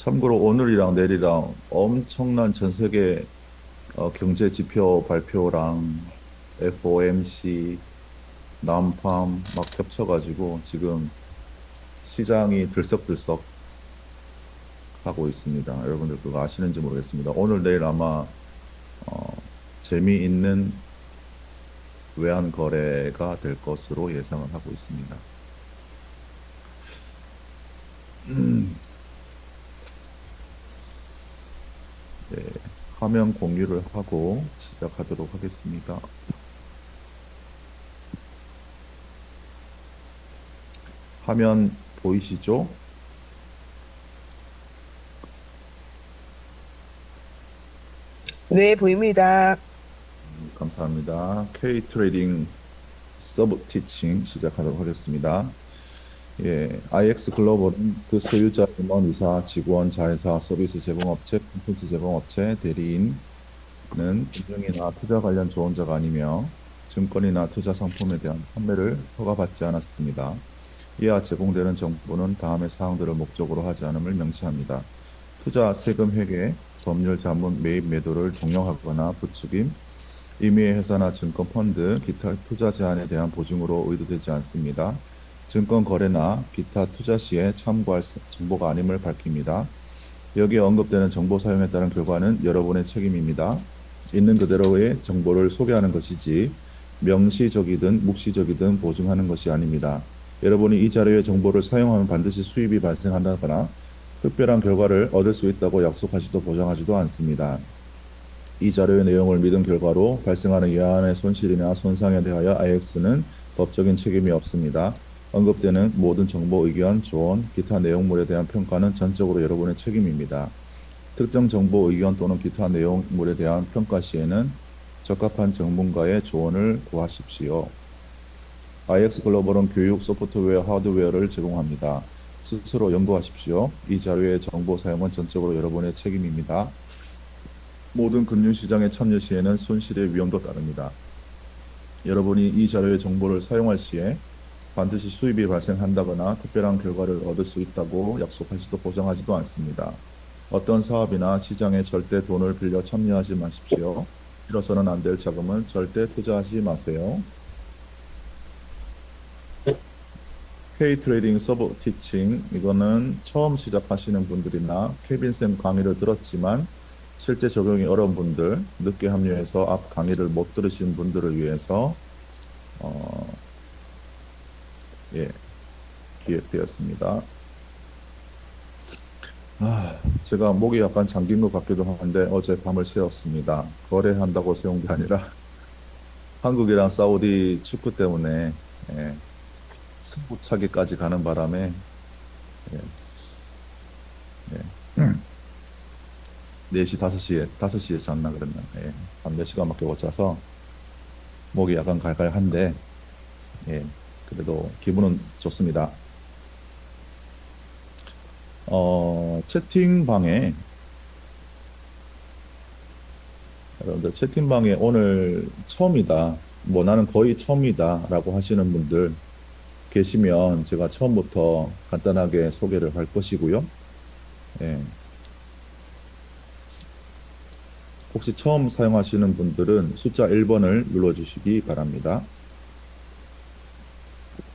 참고로 오늘이랑 내일이랑 엄청난 전 세계 경제 지표 발표랑 FOMC, 난팜 막 겹쳐가지고 지금 시장이 들썩들썩 하고 있습니다. 여러분들 그거 아시는지 모르겠습니다. 오늘 내일 아마 어, 재미있는 외환 거래가 될 것으로 예상을 하고 있습니다. 네, 화면 공유를 하고 시작하도록 하겠습니다. 화면 보이시죠? 네, 보입니다. 감사합니다. K 트레이딩 서브 티칭 시작하도록 하겠습니다. 예, IX 글로벌은 그 소유자, 임원, 이사, 직원, 자회사, 서비스 제공업체, 콘텐츠 제공업체, 대리인은 금융이나 투자 관련 조언자가 아니며 증권이나 투자 상품에 대한 판매를 허가받지 않았습니다. 이하 제공되는 정보는 다음의 사항들을 목적으로 하지 않음을 명시합니다. 투자, 세금 회계, 법률 자문 매입 매도를 종용하거나 부추김, 임의의 회사나 증권 펀드, 기타 투자 제한에 대한 보증으로 의도되지 않습니다. 증권 거래나 기타 투자 시에 참고할 정보가 아님을 밝힙니다. 여기에 언급되는 정보 사용에 따른 결과는 여러분의 책임입니다. 있는 그대로의 정보를 소개하는 것이지 명시적이든 묵시적이든 보증하는 것이 아닙니다. 여러분이 이 자료의 정보를 사용하면 반드시 수입이 발생한다거나 특별한 결과를 얻을 수 있다고 약속하지도 보장하지도 않습니다. 이 자료의 내용을 믿은 결과로 발생하는 이하의 손실이나 손상에 대하여 IX는 법적인 책임이 없습니다. 언급되는 모든 정보, 의견, 조언, 기타 내용물에 대한 평가는 전적으로 여러분의 책임입니다. 특정 정보, 의견 또는 기타 내용물에 대한 평가 시에는 적합한 전문가의 조언을 구하십시오. IX 글로벌은 교육, 소프트웨어, 하드웨어를 제공합니다. 스스로 연구하십시오. 이 자료의 정보 사용은 전적으로 여러분의 책임입니다. 모든 금융시장에 참여 시에는 손실의 위험도 따릅니다. 여러분이 이 자료의 정보를 사용할 시에 반드시 수입이 발생한다거나 특별한 결과를 얻을 수 있다고 약속하지도 보장하지도 않습니다. 어떤 사업이나 시장에 절대 돈을 빌려 참여하지 마십시오. 잃어서는 안 될 자금은 절대 투자하지 마세요. K 트레이딩 서브 티칭, 이거는 처음 시작하시는 분들이나 케빈 쌤 강의를 들었지만 실제 적용이 어려운 분들, 늦게 합류해서 앞 강의를 못 들으신 분들을 위해서 예, 기획되었습니다. 제가 목이 약간 잠긴 것 같기도 한데 어제 밤을 새웠습니다. 거래한다고 새운 게 아니라 한국이랑 사우디 축구 때문에 예, 승부차기까지 가는 바람에 예, 예. 4시, 5시에 잤나 그랬나. 예, 한 몇 시간밖에 못 자서 목이 약간 갈갈한데 예, 그래도 기분은 좋습니다. 채팅방에 여러분들 채팅방에 오늘 처음이다. 뭐 나는 거의 처음이다라고 하시는 분들 계시면 제가 처음부터 간단하게 소개를 할 것이고요. 예, 혹시 처음 사용하시는 분들은 숫자 1번을 눌러주시기 바랍니다.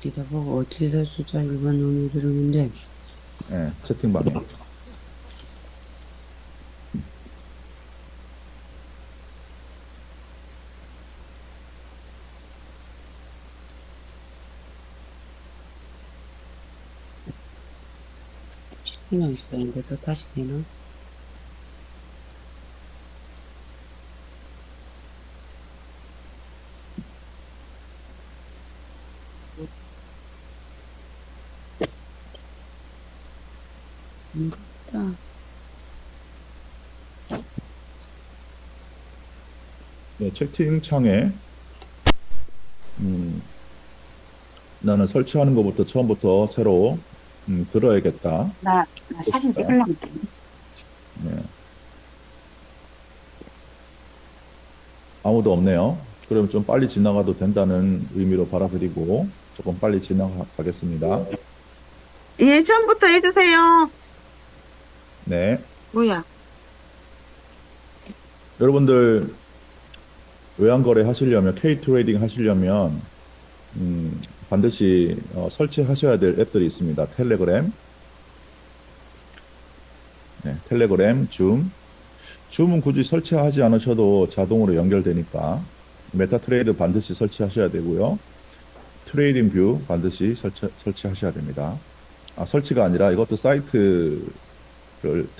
어디다 보고 어디서 숫자 1번 누르는데 예, 채팅방에. 그냥 있었는데 또 다시 되나? 없다. 네, 채팅창에 음, 나는 설치하는 것부터 처음부터 새로 들어야겠다. 나 사진 찍으려고. 네, 아무도 없네요. 그럼 좀 빨리 지나가도 된다는 의미로 받아들이고 조금 빨리 지나가겠습니다. 예, 처음부터 해주세요. 네. 뭐야? 여러분들 외환거래 하시려면, K 트레이딩 하시려면, 반드시 설치하셔야 될 앱들이 있습니다. 텔레그램, 네, 텔레그램, 줌. 줌은 굳이 설치하지 않으셔도 자동으로 연결되니까 메타트레이드 반드시 설치하셔야 되고요. 트레이딩 뷰 반드시 설치하셔야 됩니다. 설치가 아니라 이것도 사이트를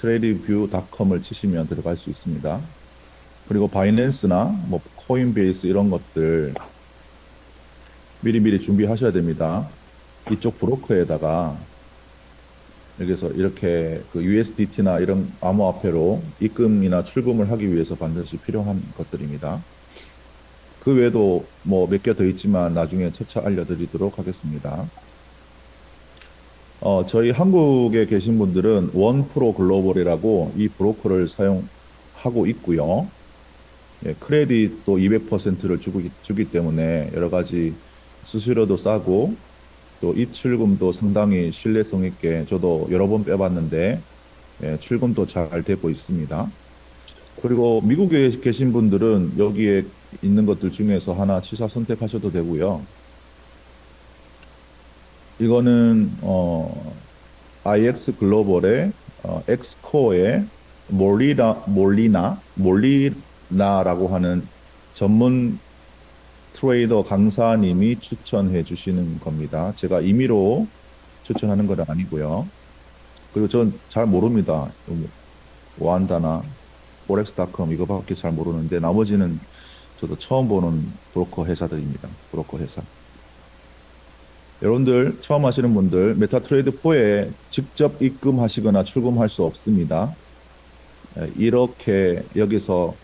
tradingview.com을 치시면 들어갈 수 있습니다. 그리고 바이낸스나 뭐 코인베이스 이런 것들 미리미리 준비하셔야 됩니다. 이쪽 브로커에다가 여기서 이렇게 그 USDT나 이런 암호화폐로 입금이나 출금을 하기 위해서 반드시 필요한 것들입니다. 그 외에도 뭐 몇 개 더 있지만 나중에 차차 알려드리도록 하겠습니다. 저희 한국에 계신 분들은 원프로 글로벌이라고 이 브로커를 사용하고 있고요. 예, 크레딧도 200%를 주기 때문에 여러 가지 수수료도 싸고 또 입출금도 상당히 신뢰성 있게 저도 여러 번 빼봤는데 예, 출금도 잘 되고 있습니다. 그리고 미국에 계신 분들은 여기에 있는 것들 중에서 하나 취사 선택하셔도 되고요. 이거는 IX 글로벌의 엑스코어의 몰리나라고 하는 전문 트레이더 강사님이 추천해 주시는 겁니다. 제가 임의로 추천하는 건 아니고요. 그리고 전 잘 모릅니다. 와한다나 forex.com 이거밖에 잘 모르는데 나머지는 저도 처음 보는 브로커 회사들입니다. 브로커 회사. 여러분들 처음 하시는 분들 메타트레이드 4에 직접 입금하시거나 출금할 수 없습니다. 이렇게 여기서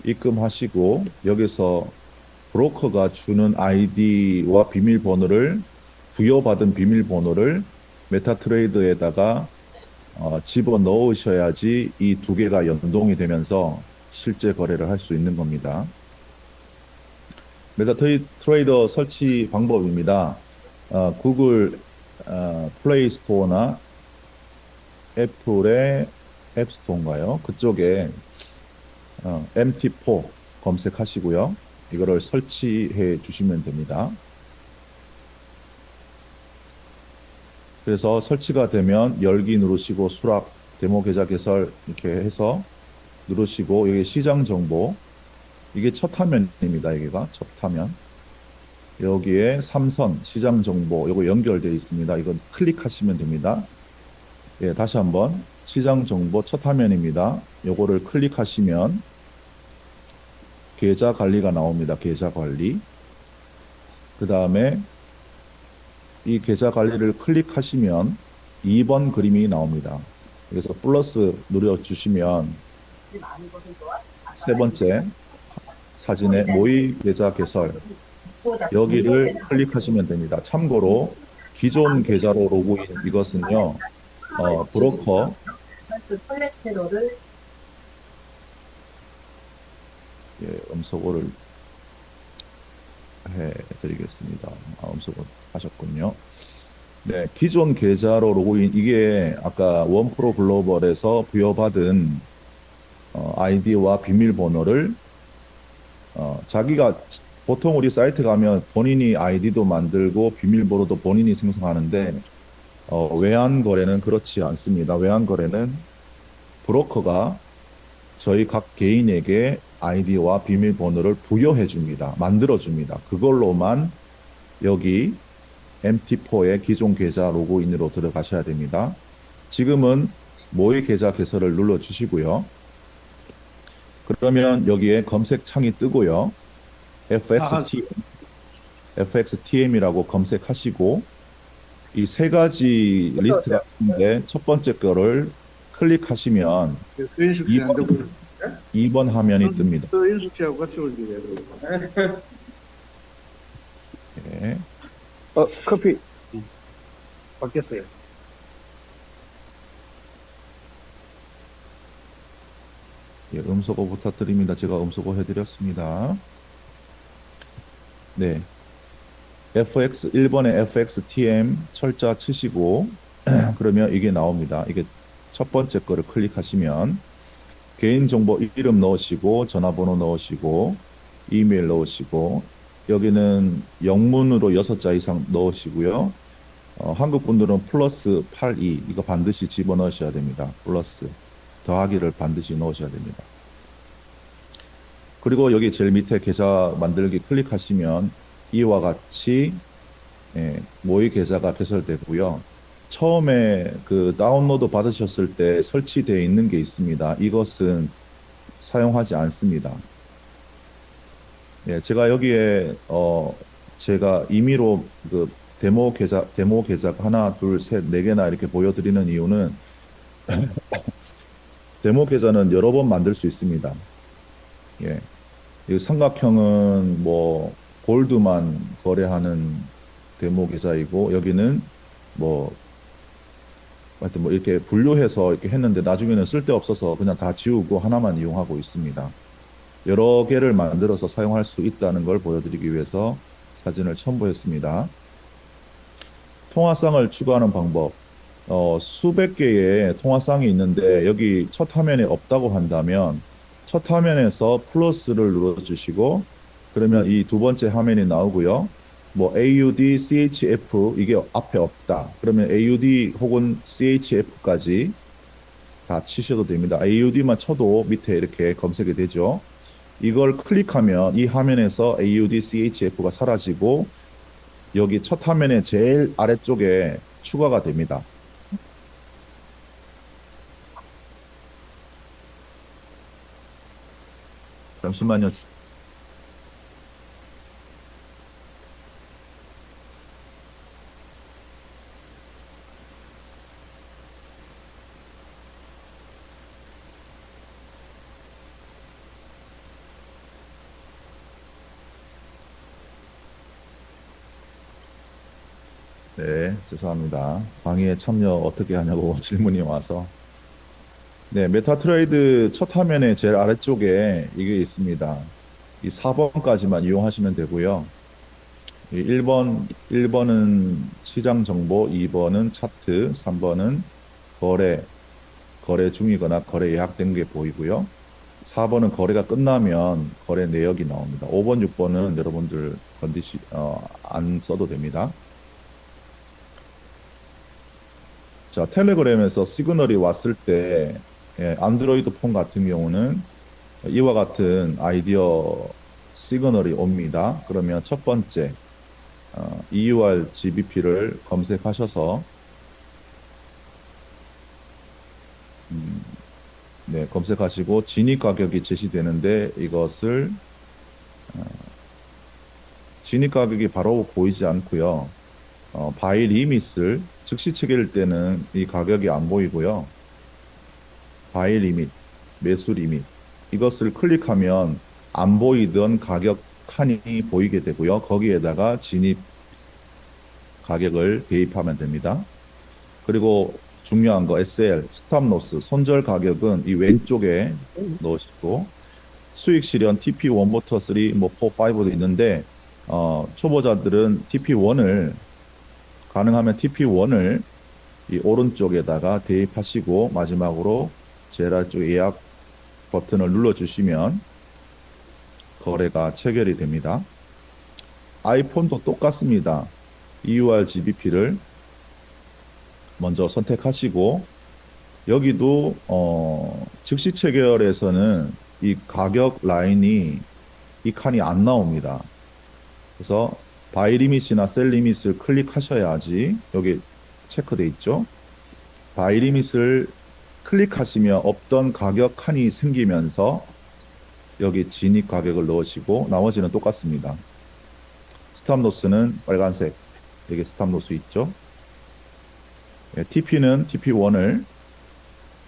입금하시고 여기서 브로커가 주는 아이디와 비밀번호를 부여받은 비밀번호를 메타트레이드에다가 집어 넣으셔야지 이 두 개가 연동이 되면서 실제 거래를 할 수 있는 겁니다. 메타트레이더 설치 방법입니다. 구글 플레이 스토어나 애플의 앱스토어인가요? 그쪽에 MT4 검색하시고요. 이거를 설치해 주시면 됩니다. 그래서 설치가 되면 열기 누르시고 수락, 데모 계좌 개설 이렇게 해서 누르시고 여기 시장 정보 이게 첫 화면입니다. 여기가 첫 화면. 여기에 삼선 시장 정보 요거 연결되어 있습니다. 이건 클릭하시면 됩니다. 예, 다시 한번 시장 정보 첫 화면입니다. 요거를 클릭하시면 계좌 관리가 나옵니다. 계좌 관리. 그 다음에 이 계좌 관리를 클릭하시면 2번 그림이 나옵니다. 그래서 플러스 눌러주시면 세 번째 사진에 모의 계좌 개설 여기를 클릭하시면 됩니다. 참고로 기존 계좌로 로그인 이것은요 브로커 예, 음소거를 해드리겠습니다. 음소거 하셨군요. 네, 기존 계좌로 로그인 이게 아까 원프로 글로벌에서 부여받은 아이디와 비밀번호를 자기가 보통 우리 사이트 가면 본인이 아이디도 만들고 비밀번호도 본인이 생성하는데 외환 거래는 그렇지 않습니다. 외환 거래는 브로커가 저희 각 개인에게 아이디와 비밀번호를 부여해 줍니다. 만들어 줍니다. 그걸로만 여기 MT4의 기존 계좌 로그인으로 들어가셔야 됩니다. 지금은 모의 계좌 개설을 눌러 주시고요. 그러면 여기에 검색 창이 뜨고요. FXTM이라고 검색하시고 이 세 가지 리스트가 있는데 첫 번째 거를 클릭하시면 2번 화면이 뜹니다. 인숙 씨하고 같이 올게요. 네. 커피 바뀌었어요. 예, 음소거 부탁드립니다. 제가 음소거 해드렸습니다. 네. 1번에 FXTM 철자 치시고, 그러면 이게 나옵니다. 이게 첫 번째 거를 클릭하시면 개인정보 이름 넣으시고 전화번호 넣으시고 이메일 넣으시고 여기는 영문으로 6자 이상 넣으시고요. 한국 분들은 플러스 82 이거 반드시 집어넣으셔야 됩니다. 플러스 더하기를 반드시 넣으셔야 됩니다. 그리고 여기 제일 밑에 계좌 만들기 클릭하시면 이와 같이 모의 계좌가 개설되고요. 처음에 그 다운로드 받으셨을 때 설치되어 있는 게 있습니다. 이것은 사용하지 않습니다. 제가 여기에 제가 임의로 그 데모 계좌 하나, 둘, 셋, 네 개나 이렇게 보여드리는 이유는 데모 계좌는 여러 번 만들 수 있습니다. 예. 이 삼각형은 뭐 골드만 거래하는 데모 계좌이고 여기는 뭐 하여튼 뭐 이렇게 분류해서 이렇게 했는데 나중에는 쓸데없어서 그냥 다 지우고 하나만 이용하고 있습니다. 여러 개를 만들어서 사용할 수 있다는 걸 보여드리기 위해서 사진을 첨부했습니다. 통화상을 추가하는 방법. 수백 개의 통화상이 있는데 여기 첫 화면에 없다고 한다면 첫 화면에서 플러스를 눌러주시고 그러면 이 두 번째 화면이 나오고요. 뭐 AUD, CHF 이게 앞에 없다. 그러면 AUD 혹은 CHF까지 다 치셔도 됩니다. AUD만 쳐도 밑에 이렇게 검색이 되죠. 이걸 클릭하면 이 화면에서 AUD, CHF가 사라지고 여기 첫 화면의 제일 아래쪽에 추가가 됩니다. 잠시만요. 네, 죄송합니다. 강의에 참여 어떻게 하냐고 질문이 와서. 네, 메타트레이드 첫 화면의 제일 아래쪽에 이게 있습니다. 이 4번까지만 이용하시면 되고요. 1번은 시장 정보, 2번은 차트, 3번은 거래 중이거나 거래 예약된 게 보이고요. 4번은 거래가 끝나면 거래 내역이 나옵니다. 5번, 6번은 여러분들 안 써도 됩니다. 자, 텔레그램에서 시그널이 왔을 때 안드로이드 폰 같은 경우는 이와 같은 아이디어 시그널이 옵니다. 그러면 첫 번째 EUR GBP를 검색하셔서 네, 검색하시고 진입 가격이 제시되는데 이것을 진입 가격이 바로 보이지 않고요. 바이 리밋을 즉시 체결할 때는 이 가격이 안 보이고요. 바이 리밋, 매수 리밋 이것을 클릭하면 안 보이던 가격 칸이 보이게 되고요. 거기에다가 진입 가격을 대입하면 됩니다. 그리고 중요한 거 SL, 스탑로스, 손절 가격은 이 왼쪽에 넣으시고 수익 실현 TP1부터 3, 뭐 4, 5도 있는데 초보자들은 TP1을 가능하면 TP1을 이 오른쪽에다가 대입하시고 마지막으로 제일 아래쪽 예약 버튼을 눌러주시면 거래가 체결이 됩니다. 아이폰도 똑같습니다. EUR GBP를 먼저 선택하시고 여기도 즉시 체결에서는 이 가격 라인이 이 칸이 안 나옵니다. 그래서 바이 리밋이나 셀 리밋을 클릭하셔야지 여기 체크돼 있죠. 바이 리밋을 클릭하시면 없던 가격 칸이 생기면서 여기 진입 가격을 넣으시고 나머지는 똑같습니다. 스탑로스는 빨간색 여기 스탑로스 있죠. TP는 TP1을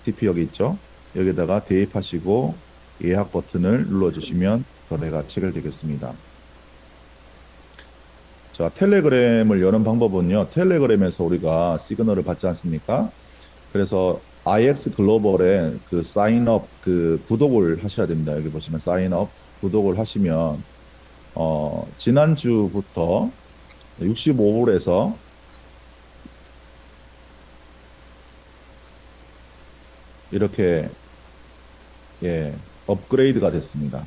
TP 여기 있죠. 여기다가 대입하시고 예약 버튼을 눌러주시면 거래가 체결되겠습니다. 자, 텔레그램을 여는 방법은요. 텔레그램에서 우리가 시그널을 받지 않습니까? 그래서 IX 글로벌에 그 사인업 그 구독을 하셔야 됩니다. 여기 보시면 사인업 구독을 하시면 지난주부터 65불에서 이렇게 업그레이드가 됐습니다.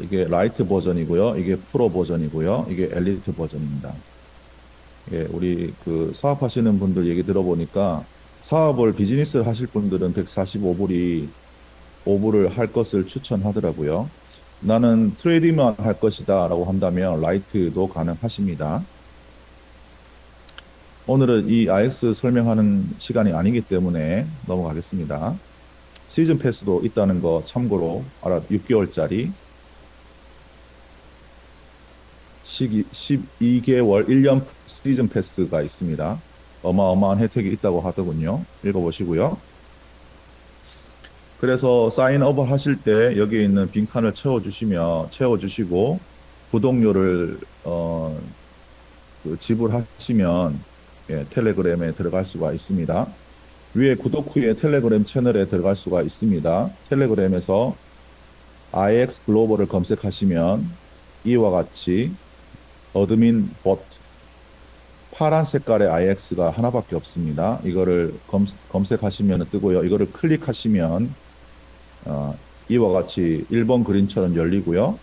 이게 라이트 버전이고요. 이게 프로 버전이고요. 이게 엘리트 버전입니다. 우리 그 사업하시는 분들 얘기 들어보니까 사업을 비즈니스를 하실 분들은 145불을 할 것을 추천하더라고요. 나는 트레이딩만 할 것이다 라고 한다면 라이트도 가능하십니다. 오늘은 이 IX 설명하는 시간이 아니기 때문에 넘어가겠습니다. 시즌 패스도 있다는 거 참고로 6개월짜리 12개월 1년 시즌 패스가 있습니다. 어마어마한 혜택이 있다고 하더군요. 읽어보시고요. 그래서 사인업 하실 때 여기에 있는 빈칸을 채워주시고 구독료를 지불하시면 텔레그램에 들어갈 수가 있습니다. 위에 구독 후에 텔레그램 채널에 들어갈 수가 있습니다. 텔레그램에서 IX 글로벌을 검색하시면 이와 같이 어드민 봇 파란 색깔의 IX가 하나밖에 없습니다. 이거를 검색하시면 뜨고요. 이거를 클릭하시면 이와 같이 1번 그림처럼 열리고요.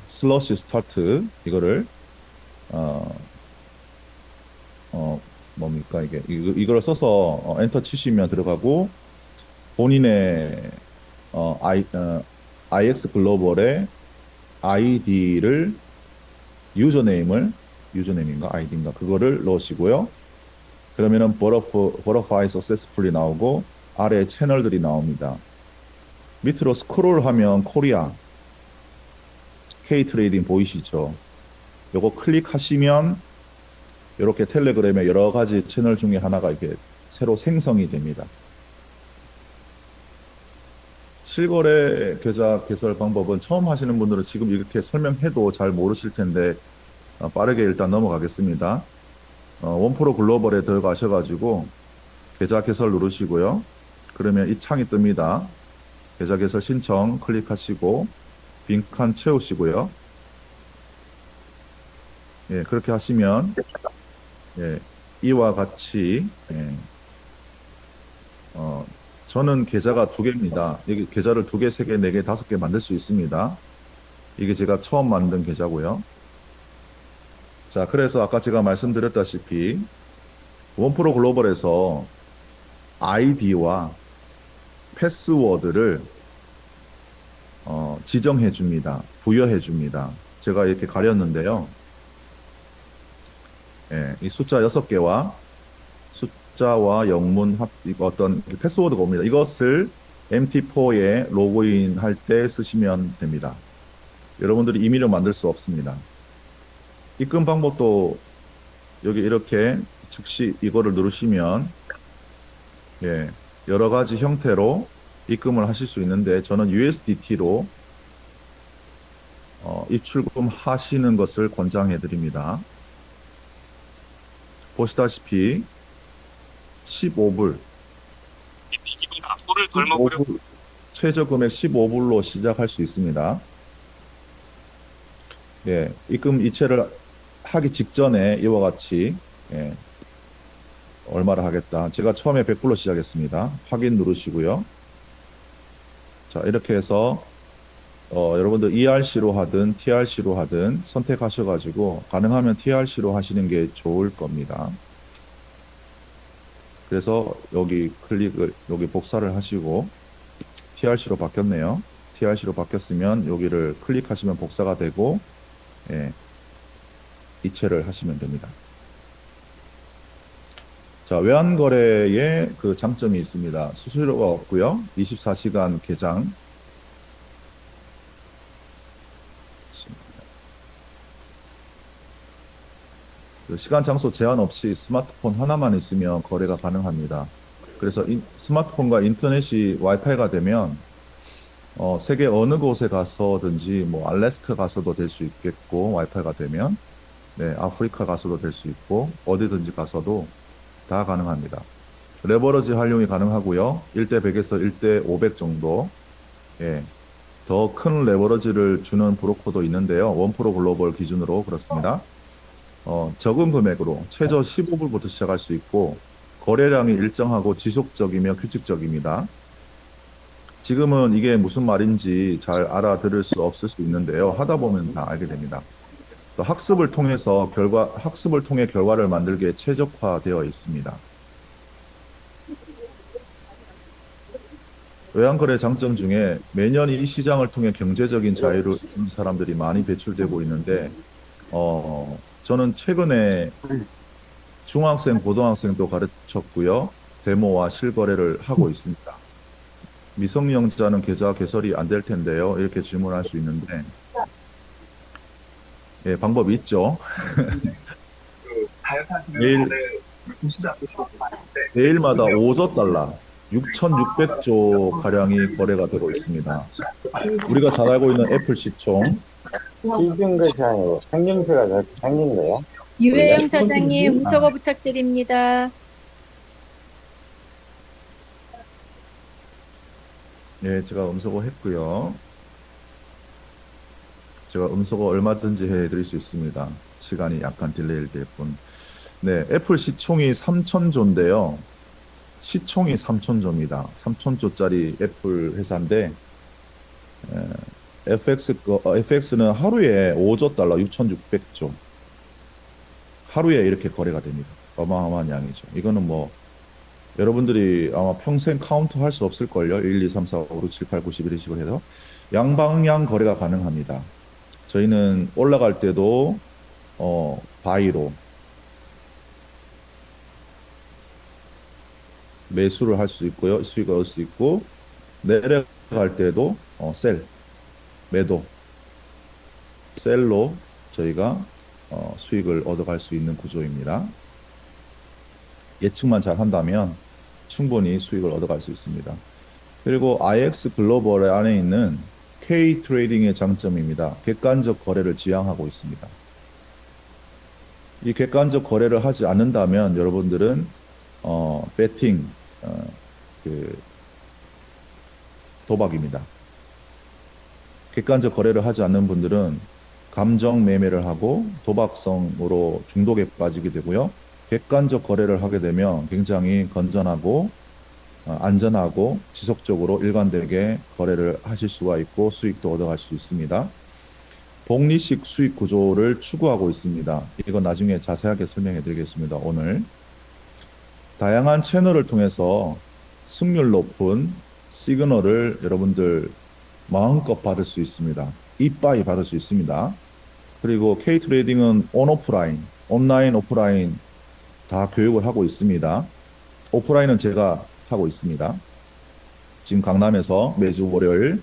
슬러시 스타트 이거를 뭡니까 이걸 써서 엔터 치시면 들어가고 본인의 IX 글로벌의 아이디를 유저네임인가 아이디인가 그거를 넣으시고요. 그러면은 Verify Successfully 나오고 아래 채널들이 나옵니다. 밑으로 스크롤하면 코리아 K-트레이딩 보이시죠? 요거 클릭하시면 이렇게 텔레그램에 여러 가지 채널 중에 하나가 이렇게 새로 생성이 됩니다. 실거래 계좌 개설 방법은 처음 하시는 분들은 지금 이렇게 설명해도 잘 모르실 텐데 빠르게 일단 넘어가겠습니다. 원프로 글로벌에 들어가셔가지고 계좌 개설 누르시고요. 그러면 이 창이 뜹니다. 계좌 개설 신청 클릭하시고 빈칸 채우시고요. 그렇게 하시면 이와 같이 저는 계좌가 2개입니다. 여기 계좌를 2개, 3개, 4개, 5개 만들 수 있습니다. 이게 제가 처음 만든 계좌고요. 자, 그래서 아까 제가 말씀드렸다시피 원프로 글로벌에서 아이디와 패스워드를 지정해 줍니다. 부여해 줍니다. 제가 이렇게 가렸는데요. 이 숫자 6개와 숫자와 영문 어떤 패스워드가 옵니다. 이것을 MT4에 로그인 할 때 쓰시면 됩니다. 여러분들이 임의로 만들 수 없습니다. 입금 방법도 여기 이렇게 즉시 이거를 누르시면 여러 가지 형태로 입금을 하실 수 있는데 저는 USDT로 입출금 하시는 것을 권장해 드립니다. 보시다시피 15불 최저 금액 15불로 시작할 수 있습니다. 입금 이체를 하기 직전에 이와 같이 얼마를 하겠다. 제가 처음에 100불로 시작했습니다. 확인 누르시고요. 자, 이렇게 해서 여러분들 ERC로 하든 TRC로 하든 선택하셔가지고 가능하면 TRC로 하시는 게 좋을 겁니다. 그래서 여기 여기 복사를 하시고 TRC로 바뀌었네요. TRC로 바뀌었으면 여기를 클릭하시면 복사가 되고 이체를 하시면 됩니다. 자, 외환거래에 그 장점이 있습니다. 수수료가 없고요. 24시간 개장. 시간, 장소 제한 없이 스마트폰 하나만 있으면 거래가 가능합니다. 그래서 스마트폰과 인터넷이 와이파이가 되면 세계 어느 곳에 가서든지 뭐 알래스카 가서도 될 수 있겠고 와이파이가 되면 아프리카 가서도 될 수 있고 어디든지 가서도 다 가능합니다. 레버러지 활용이 가능하고요. 1대 100에서 1대 500 정도 더 큰 레버러지를 주는 브로커도 있는데요. 원프로 글로벌 기준으로 그렇습니다. 적은 금액으로 최저 15불부터 시작할 수 있고 거래량이 일정하고 지속적이며 규칙적입니다. 지금은 이게 무슨 말인지 잘 알아들을 수 없을 수 있는데요. 하다 보면 다 알게 됩니다. 또 학습을 통해 결과를 만들기에 최적화되어 있습니다. 외환거래 장점 중에 매년 이 시장을 통해 경제적인 자유를 얻는 사람들이 많이 배출되고 있는데, 저는 최근에 중학생, 고등학생도 가르쳤고요. 데모와 실거래를 하고 있습니다. 미성년자는 계좌 개설이 안 될 텐데요. 이렇게 질문할 수 있는데, 예, 방법이 있죠. 매일, 매일마다 5조 달러, 6,600조 가량이 거래가 되고 있습니다. 우리가 잘 알고 있는 애플 시총, 찍은 것이 아니고 생김새가 그렇게 생긴 거야? 유혜영 사장님, 음소거 부탁드립니다. 예, 제가 음소거 했고요. 제가 음소거 얼마든지 해드릴 수 있습니다. 시간이 약간 딜레이 될 뿐. 네, 애플 시총이 3,000조인데요. 시총이 3,000조입니다. 3,000조짜리 애플 회사인데, FX는 하루에 5조 달러, 6,600조. 하루에 이렇게 거래가 됩니다. 어마어마한 양이죠. 이거는 뭐, 여러분들이 아마 평생 카운트 할 수 없을걸요. 1, 2, 3, 4, 5, 6, 7, 8, 9, 10 이런 식으로 해서. 양방향 거래가 가능합니다. 저희는 올라갈 때도, 바이로, 매수를 할 수 있고요. 수익을 얻을 수 있고, 내려갈 때도, 셀, 매도, 셀로 저희가, 수익을 얻어갈 수 있는 구조입니다. 예측만 잘 한다면 충분히 수익을 얻어갈 수 있습니다. 그리고 IX 글로벌 안에 있는 K 트레이딩의 장점입니다. 객관적 거래를 지향하고 있습니다. 이 객관적 거래를 하지 않는다면 여러분들은 배팅, 도박입니다. 객관적 거래를 하지 않는 분들은 감정 매매를 하고 도박성으로 중독에 빠지게 되고요. 객관적 거래를 하게 되면 굉장히 건전하고 안전하고 지속적으로 일관되게 거래를 하실 수가 있고 수익도 얻어갈 수 있습니다. 복리식 수익 구조를 추구하고 있습니다. 이건 나중에 자세하게 설명해 드리겠습니다. 오늘 다양한 채널을 통해서 승률 높은 시그널을 여러분들 마음껏 받을 수 있습니다. 이빠이 받을 수 있습니다. 그리고 K트레이딩은 온오프라인, 온라인, 오프라인 다 교육을 하고 있습니다. 오프라인은 제가 하고 있습니다. 지금 강남에서 매주 월요일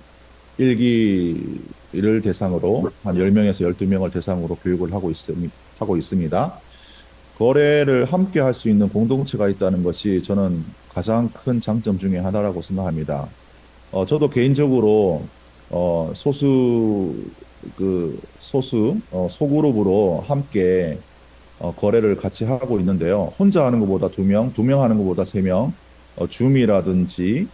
1기를 대상으로 한 10명에서 12명을 대상으로 교육을 하고 있습니다. 거래를 함께 할 수 있는 공동체가 있다는 것이 저는 가장 큰 장점 중에 하나라고 생각합니다. 저도 개인적으로 소그룹으로 함께 거래를 같이 하고 있는데요. 혼자 하는 것보다 2명, 2명 하는 것보다 3명, 줌이라든지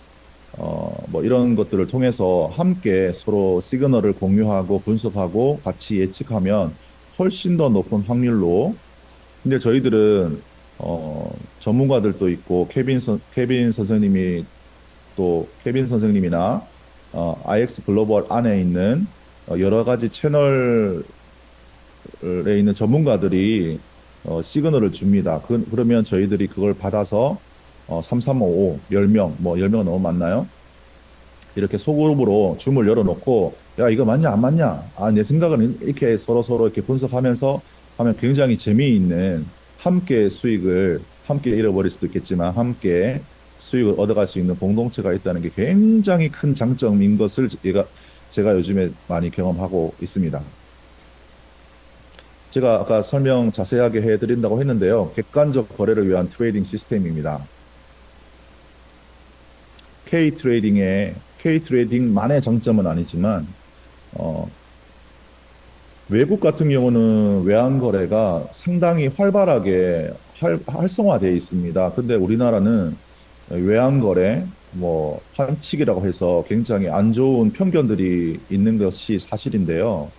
뭐 이런 것들을 통해서 함께 서로 시그널을 공유하고 분석하고 같이 예측하면 훨씬 더 높은 확률로. 근데 저희들은 전문가들도 있고 케빈 선생님이나 IX 글로벌 안에 있는 여러 가지 채널에 있는 전문가들이 시그널을 줍니다. 그러면 저희들이 그걸 받아서 3355, 10명, 뭐 10명은 너무 많나요? 이렇게 소그룹으로 줌을 열어놓고 야 이거 맞냐 안 맞냐? 내 생각은 이렇게 서로 이렇게 분석하면서 하면 굉장히 재미있는 함께 잃어버릴 수도 있겠지만 함께 수익을 얻어갈 수 있는 공동체가 있다는 게 굉장히 큰 장점인 것을 제가 요즘에 많이 경험하고 있습니다. 제가 아까 설명 자세하게 해드린다고 했는데요. 객관적 거래를 위한 트레이딩 시스템입니다. K트레이딩만의 장점은 아니지만 외국 같은 경우는 외환 거래가 상당히 활발하게 활성화되어 있습니다. 근데 우리나라는 외환 거래, 뭐 환칙이라고 해서 굉장히 안 좋은 편견들이 있는 것이 사실인데요.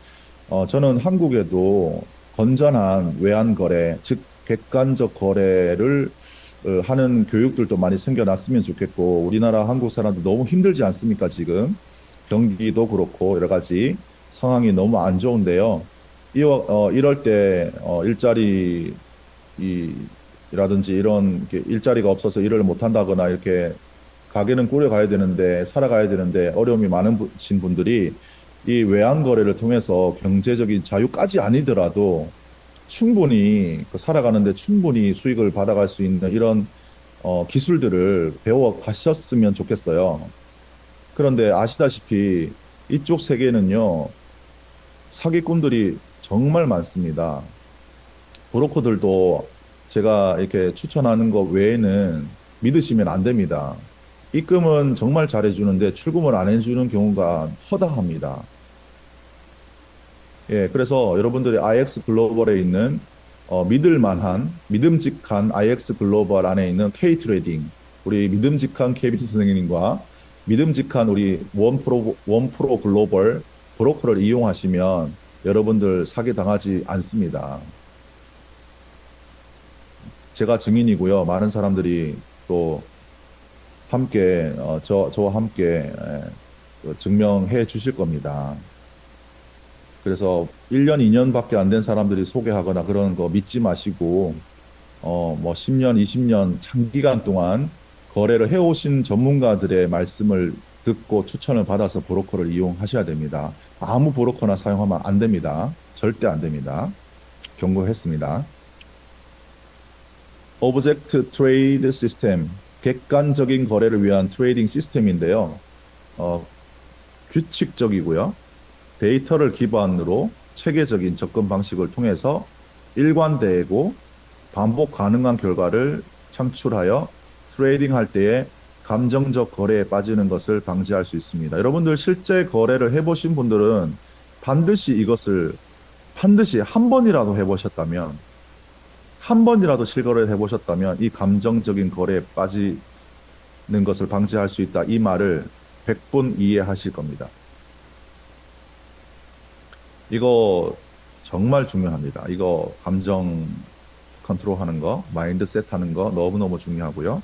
저는 한국에도 건전한 외환 거래, 즉 객관적 거래를 하는 교육들도 많이 생겨났으면 좋겠고, 우리나라 한국 사람들 너무 힘들지 않습니까, 지금? 경기도 그렇고 여러 가지 상황이 너무 안 좋은데요. 이럴 때 일자리 이라든지 이런 일자리가 없어서 일을 못 한다거나 이렇게 가게는 꾸려가야 되는데 살아가야 되는데 어려움이 많으신 분들이 이 외환 거래를 통해서 경제적인 자유까지 아니더라도 충분히 살아가는데 충분히 수익을 받아갈 수 있는 이런 기술들을 배워 가셨으면 좋겠어요. 그런데 아시다시피 이쪽 세계는요, 사기꾼들이 정말 많습니다. 브로커들도 제가 이렇게 추천하는 것 외에는 믿으시면 안 됩니다. 입금은 정말 잘해주는데 출금을 안 해주는 경우가 허다합니다. 예, 그래서 여러분들이 IX 글로벌에 있는 믿을 만한, 믿음직한 IX 글로벌 안에 있는 K 트레이딩, 우리 믿음직한 KBC 선생님과 믿음직한 우리 원프로 글로벌 브로커를 이용하시면 여러분들 사기 당하지 않습니다. 제가 증인이고요. 많은 사람들이 또 함께 저와 함께 증명해 주실 겁니다. 그래서 1년, 2년밖에 안 된 사람들이 소개하거나 그런 거 믿지 마시고 뭐 10년, 20년 장기간 동안 거래를 해오신 전문가들의 말씀을 듣고 추천을 받아서 브로커를 이용하셔야 됩니다. 아무 브로커나 사용하면 안 됩니다. 절대 안 됩니다. 경고했습니다. 오브젝트 트레이드 시스템, 객관적인 거래를 위한 트레이딩 시스템인데요. 규칙적이고요. 데이터를 기반으로 체계적인 접근 방식을 통해서 일관되고 반복 가능한 결과를 창출하여 트레이딩 할 때에 감정적 거래에 빠지는 것을 방지할 수 있습니다. 여러분들 실제 거래를 해보신 분들은 반드시 한 번이라도 해보셨다면, 한 번이라도 실거래를 해보셨다면 이 감정적인 거래에 빠지는 것을 방지할 수 있다. 이 말을 100분 이해하실 겁니다. 이거 정말 중요합니다. 이거 감정 컨트롤하는 거, 마인드셋 하는 거 너무너무 중요하고요.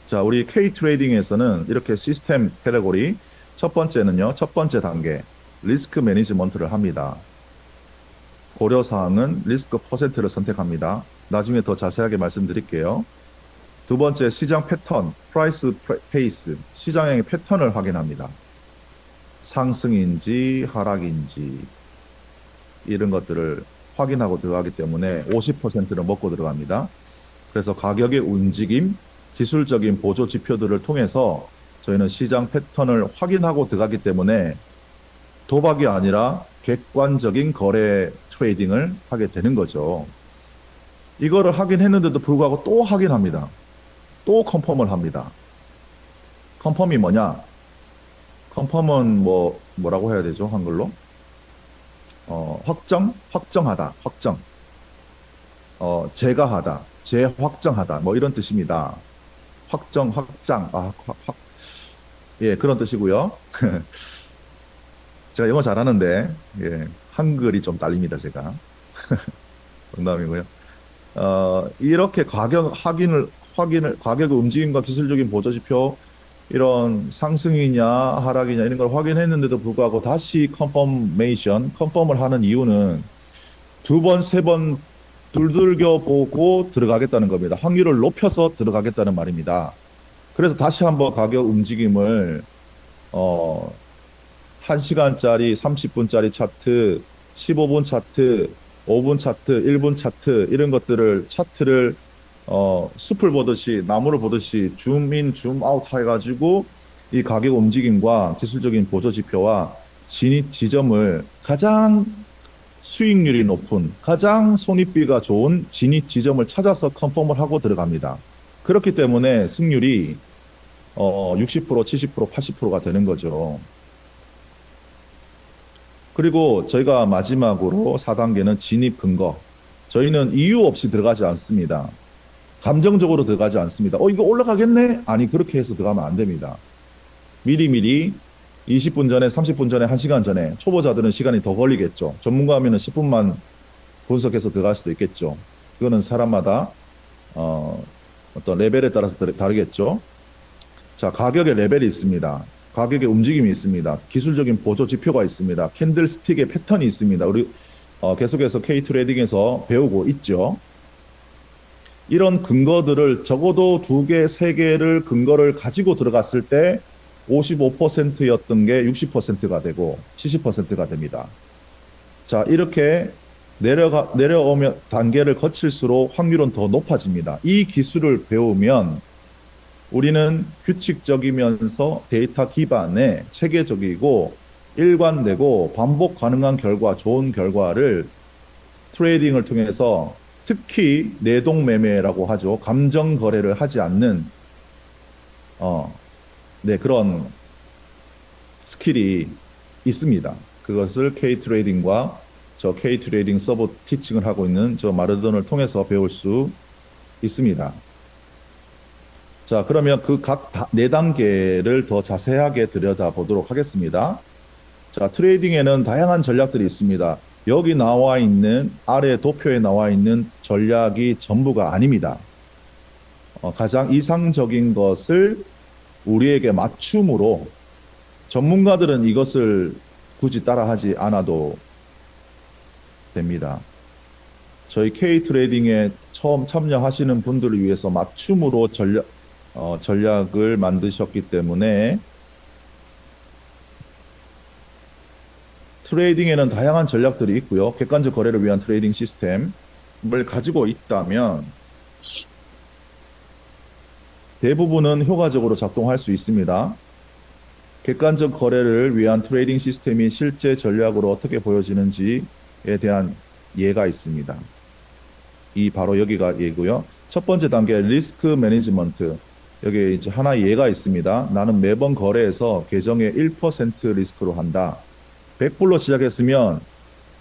자, 우리 K 트레이딩에서는 이렇게 시스템 캐테고리 첫 번째는요. 첫 번째 단계 리스크 매니지먼트를 합니다. 고려사항은 리스크 퍼센트를 선택합니다. 나중에 더 자세하게 말씀드릴게요. 두 번째 시장 패턴, 프라이스 페이스, 시장의 패턴을 확인합니다. 상승인지 하락인지 이런 것들을 확인하고 들어가기 때문에 50%를 먹고 들어갑니다. 그래서 가격의 움직임, 기술적인 보조 지표들을 통해서 저희는 시장 패턴을 확인하고 들어가기 때문에 도박이 아니라 객관적인 거래 트레이딩을 하게 되는 거죠. 이거를 확인했는데도 불구하고 또 확인합니다. 또 컨펌을 합니다. 컨펌이 뭐냐? 컨펌은 뭐라고 해야 되죠? 한글로? 확정하다, 확정. 제가하다, 재확정하다, 뭐 이런 뜻입니다. 확정, 확장, 예, 그런 뜻이고요. 제가 영어 잘하는데, 예, 한글이 좀 딸립니다, 제가. 농담이고요. 이렇게 가격 움직임과 기술적인 보조지표, 이런 상승이냐, 하락이냐, 이런 걸 확인했는데도 불구하고 다시 컨펌을 하는 이유는 두 번, 세 번 두들겨 보고 들어가겠다는 겁니다. 확률을 높여서 들어가겠다는 말입니다. 그래서 다시 한번 가격 움직임을, 1시간짜리, 30분짜리 차트, 15분 차트, 5분 차트, 1분 차트, 이런 것들을, 차트를, 숲을 보듯이, 나무를 보듯이 줌인, 줌아웃 해가지고 이 가격 움직임과 기술적인 보조 지표와 진입 지점을 가장 수익률이 높은, 가장 손익비가 좋은 진입 지점을 찾아서 컨펌을 하고 들어갑니다. 그렇기 때문에 승률이 60%, 70%, 80%가 되는 거죠. 그리고 저희가 마지막으로 4단계는 진입 근거. 저희는 이유 없이 들어가지 않습니다. 감정적으로 들어가지 않습니다. 이거 올라가겠네? 아니, 그렇게 해서 들어가면 안 됩니다. 미리미리 20분 전에, 30분 전에, 1시간 전에, 초보자들은 시간이 더 걸리겠죠. 전문가 하면은 10분만 분석해서 들어갈 수도 있겠죠. 그거는 사람마다 어떤 레벨에 따라서 다르겠죠. 자, 가격의 레벨이 있습니다. 가격의 움직임이 있습니다. 기술적인 보조 지표가 있습니다. 캔들스틱의 패턴이 있습니다. 우리 계속해서 K-트레이딩에서 배우고 있죠. 이런 근거들을 적어도 2개, 3개를 근거를 가지고 들어갔을 때 55%였던 게 60%가 되고 70%가 됩니다. 자, 이렇게 내려오면 단계를 거칠수록 확률은 더 높아집니다. 이 기술을 배우면 우리는 규칙적이면서 데이터 기반의 체계적이고 일관되고 반복 가능한 결과, 좋은 결과를 트레이딩을 통해서 특히 내동매매라고 하죠. 감정 거래를 하지 않는 그런 스킬이 있습니다. 그것을 K-트레이딩과 저 K-트레이딩 서브 티칭을 하고 있는 저 마르돈을 통해서 배울 수 있습니다. 자, 그러면 그 각 4단계를 더 자세하게 들여다보도록 하겠습니다. 자, 트레이딩에는 다양한 전략들이 있습니다. 여기 나와 있는, 아래 도표에 나와 있는 전략이 전부가 아닙니다. 가장 이상적인 것을 우리에게 맞춤으로, 전문가들은 이것을 굳이 따라하지 않아도 됩니다. 저희 K-트레이딩에 처음 참여하시는 분들을 위해서 맞춤으로 전략을 만드셨기 때문에 트레이딩에는 다양한 전략들이 있고요. 객관적 거래를 위한 트레이딩 시스템을 가지고 있다면 대부분은 효과적으로 작동할 수 있습니다. 객관적 거래를 위한 트레이딩 시스템이 실제 전략으로 어떻게 보여지는지에 대한 예가 있습니다. 바로 여기가 예고요. 첫 번째 단계 리스크 매니지먼트. 여기 이제 하나의 예가 있습니다. 나는 매번 거래에서 계정의 1% 리스크로 한다. 100불로 시작했으면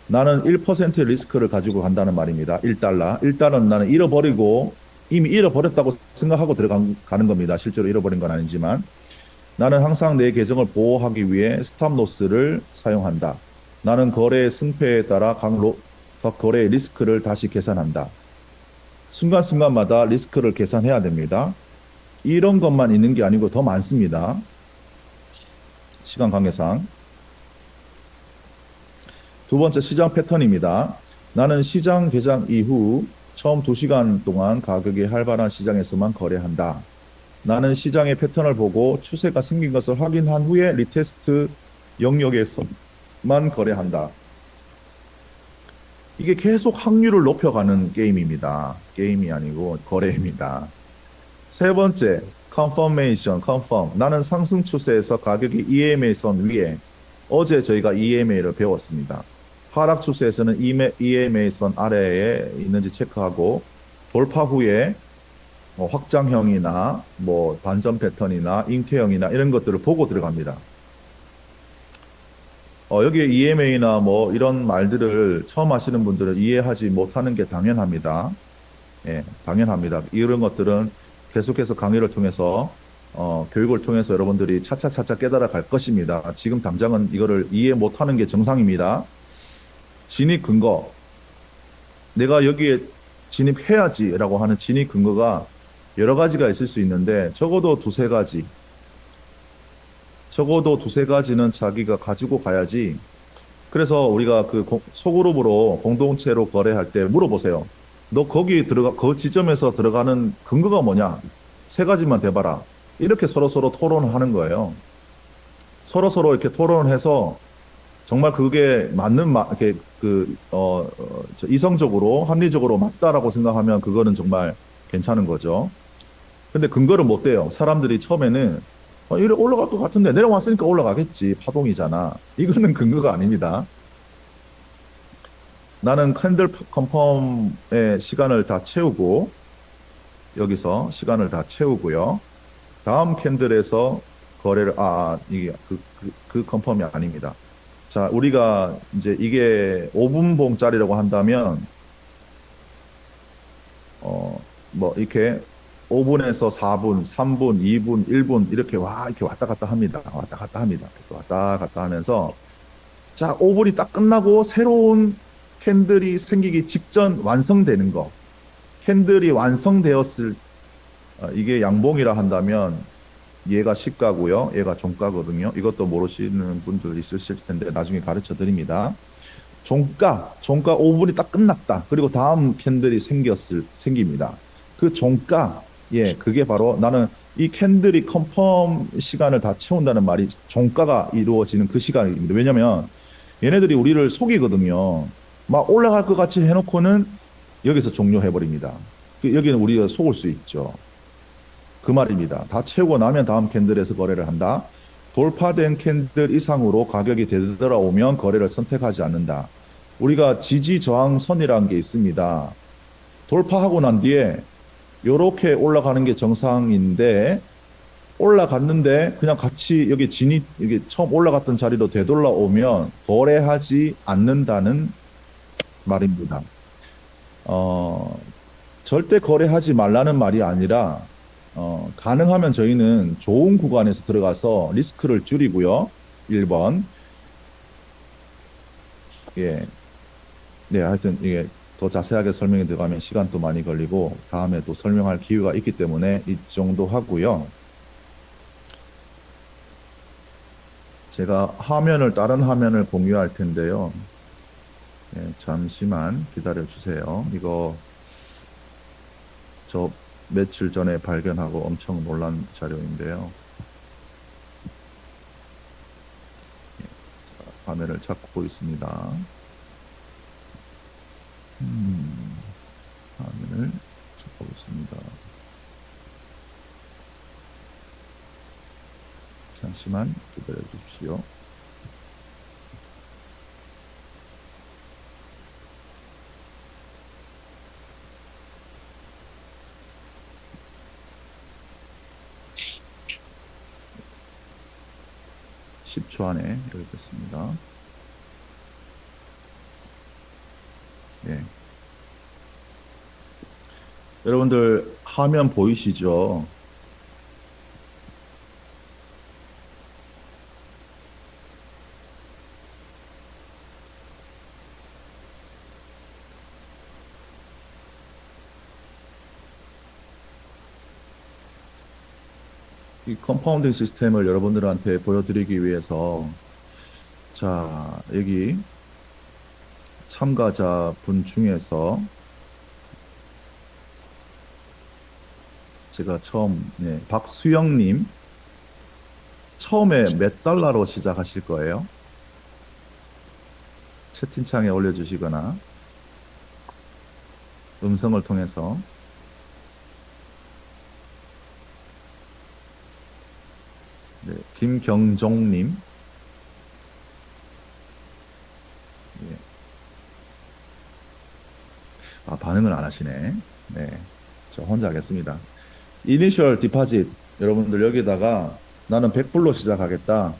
나는 1% 리스크를 가지고 간다는 말입니다. 1달러. 1달러는 나는 잃어버리고 이미 잃어버렸다고 생각하고 들어가는 겁니다. 실제로 잃어버린 건 아니지만 나는 항상 내 계정을 보호하기 위해 스탑로스를 사용한다. 나는 거래의 승패에 따라 각 거래의 리스크를 다시 계산한다. 순간순간마다 리스크를 계산해야 됩니다. 이런 것만 있는 게 아니고 더 많습니다. 시간 관계상. 두 번째 시장 패턴입니다. 나는 시장 개장 이후 처음 2시간 동안 가격이 활발한 시장에서만 거래한다. 나는 시장의 패턴을 보고 추세가 생긴 것을 확인한 후에 리테스트 영역에서만 거래한다. 이게 계속 확률을 높여가는 게임입니다. 게임이 아니고 거래입니다. 세 번째, confirmation, confirm. 나는 상승 추세에서 가격이 EMA 선 위에, 어제 저희가 EMA를 배웠습니다. 하락 추세에서는 EMA 선 아래에 있는지 체크하고 돌파 후에 확장형이나 반전 패턴이나 잉태형이나 이런 것들을 보고 들어갑니다. 여기에 EMA나 이런 말들을 처음 하시는 분들은 이해하지 못하는 게 당연합니다. 예, 당연합니다. 이런 것들은 계속해서 강의를 통해서 교육을 통해서 여러분들이 차차차차 깨달아 갈 것입니다. 지금 당장은 이거를 이해 못하는 게 정상입니다. 진입 근거, 내가 여기에 진입해야지라고 하는 진입 근거가 여러 가지가 있을 수 있는데 적어도 두세 가지는 자기가 가지고 가야지. 그래서 우리가 그 소그룹으로 공동체로 거래할 때 물어보세요. 너 거기 그 지점에서 들어가는 근거가 뭐냐? 3가지만 대봐라. 이렇게 서로 토론을 하는 거예요. 서로 이렇게 토론을 해서 정말 그게 맞는 이성적으로 합리적으로 맞다라고 생각하면 그거는 정말 괜찮은 거죠. 근데 근거를 못 대요. 사람들이 처음에는 이래 올라갈 것 같은데 내려왔으니까 올라가겠지. 파동이잖아. 이거는 근거가 아닙니다. 나는 캔들 컨펌의 시간을 다 채우고 여기서 시간을 다 채우고요. 다음 캔들에서 거래를 이게 그 컨펌이 아닙니다. 자, 우리가 이제 이게 5분봉짜리라고 한다면 이렇게 5분에서 4분, 3분, 2분, 1분 이렇게 왔다 갔다 합니다. 왔다 갔다 하면서 자, 5분이 딱 끝나고 새로운 캔들이 생기기 직전 완성되는 거. 캔들이 완성되었을 이게 양봉이라 한다면 얘가 시가고요. 얘가 종가거든요. 이것도 모르시는 분들 있으실 텐데 나중에 가르쳐 드립니다. 종가 5분이 딱 끝났다. 그리고 다음 캔들이 생깁니다. 그 종가, 예, 그게 바로 나는 이 캔들이 컨펌 시간을 다 채운다는 말이 종가가 이루어지는 그 시간입니다. 왜냐면 얘네들이 우리를 속이거든요. 막 올라갈 것 같이 해놓고는 여기서 종료해버립니다. 여기는 우리가 속을 수 있죠. 그 말입니다. 다 채우고 나면 다음 캔들에서 거래를 한다. 돌파된 캔들 이상으로 가격이 되돌아오면 거래를 선택하지 않는다. 우리가 지지 저항선이라는 게 있습니다. 돌파하고 난 뒤에 이렇게 올라가는 게 정상인데 올라갔는데 그냥 같이 여기 여기 처음 올라갔던 자리로 되돌아오면 거래하지 않는다는 말입니다. 절대 거래하지 말라는 말이 아니라 가능하면 저희는 좋은 구간에서 들어가서 리스크를 줄이고요. 1번. 예. 네, 하여튼 이게 더 자세하게 설명이 들어가면 시간도 많이 걸리고 다음에 또 설명할 기회가 있기 때문에 이 정도 하고요. 제가 다른 화면을 공유할 텐데요. 예, 잠시만 기다려 주세요. 이거 저 며칠 전에 발견하고 엄청 놀란 자료인데요. 예, 자, 화면을 찾고 있습니다. 화면을 찾고 있습니다. 잠시만 기다려 주십시오. 십 초 안에 열겠습니다. 네. 여러분들 화면 보이시죠? 이 컴파운딩 시스템을 여러분들한테 보여드리기 위해서 자, 여기 참가자분 중에서 제가 처음 박수영님 처음에 몇 달러로 시작하실 거예요? 채팅창에 올려주시거나 음성을 통해서 네, 김경종님 예. 아, 반응을 안 하시네. 네, 저 혼자 하겠습니다. 이니셜 디파짓 여러분들 여기다가 나는 100불로 시작하겠다.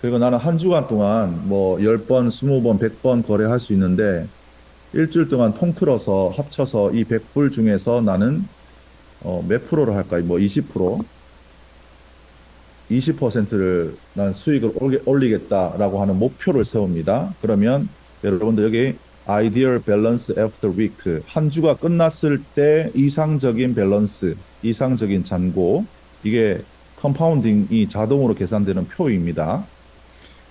그리고 나는 한 주간 동안 뭐 10번, 20번, 100번 거래할 수 있는데 일주일 동안 통틀어서 합쳐서 이 100불 중에서 나는 몇 프로를 할까요? 뭐 20%? 20%를 난 수익을 올리겠다라고 하는 목표를 세웁니다. 그러면 여러분들 여기 Ideal Balance After Week 한 주가 끝났을 때 이상적인 밸런스, 이상적인 잔고 이게 컴파운딩이 자동으로 계산되는 표입니다.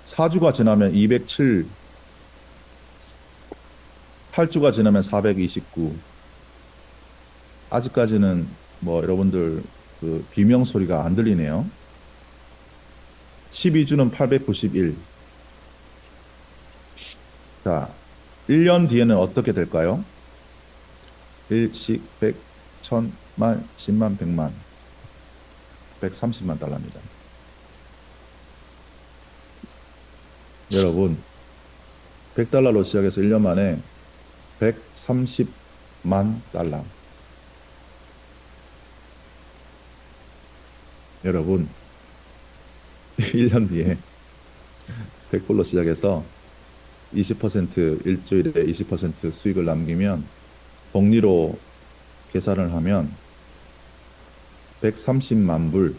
4주가 지나면 207, 8주가 지나면 429. 아직까지는 뭐 여러분들 그 비명 소리가 안 들리네요. 12주는 891. 자, 1년 뒤에는 어떻게 될까요? 1씩 100, 1000, 만, 10만, 100만. 130만 달러입니다. 여러분, 100달러로 시작해서 1년 만에 130만 달러. 여러분, 1년 뒤에 100불로 시작해서 20% 일주일에 20% 수익을 남기면 복리로 계산을 하면 130만 불,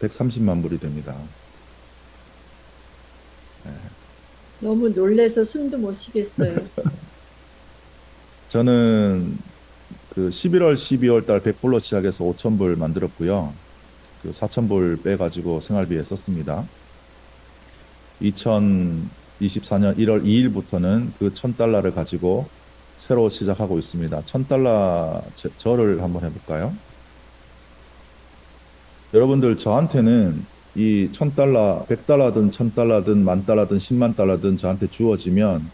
130만 불이 됩니다. 네. 너무 놀래서 숨도 못 쉬겠어요. 저는 그 11월, 12월 달 100불로 시작해서 5,000불 만들었고요. 그 4,000불 빼가지고 생활비에 썼습니다. 2024년 1월 2일부터는 그 1,000달러를 가지고 새로 시작하고 있습니다. 1,000달러 절을 한번 해볼까요? 여러분들 저한테는 이 1,000달러, 100달러든 1,000달러든 10,000달러든 10만 달러든 저한테 주어지면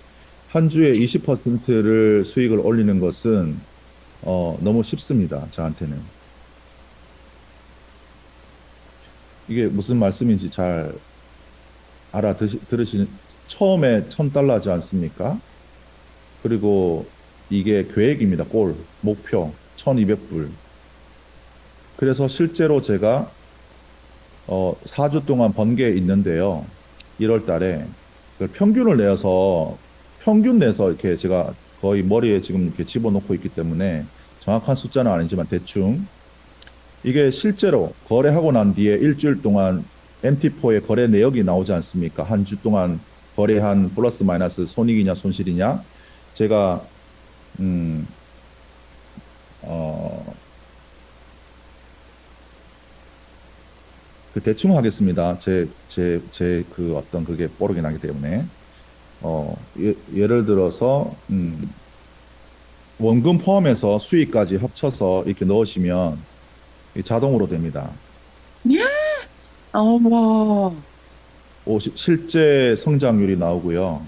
한 주에 20%를 수익을 올리는 것은 너무 쉽습니다. 저한테는. 이게 무슨 말씀인지 잘 들으시는, 처음에 1,000달러지 않습니까? 그리고 이게 계획입니다. 골, 목표, 1,200불. 그래서 실제로 제가 4주 동안 번 게 있는데요. 1월 달에 그 평균을 내서 평균 내서 이렇게 제가 거의 머리에 지금 이렇게 집어넣고 있기 때문에 정확한 숫자는 아니지만 대충 이게 실제로 거래하고 난 뒤에 일주일 동안 MT4의 거래 내역이 나오지 않습니까? 한 주 동안 거래한 플러스 마이너스 손익이냐 손실이냐. 제가 그 대충 하겠습니다. 제 그 어떤 그게 뽀록이 나기 때문에. 예를 들어서, 원금 포함해서 수익까지 합쳐서 이렇게 넣으시면 자동으로 됩니다. 어머. 실제 성장률이 나오고요.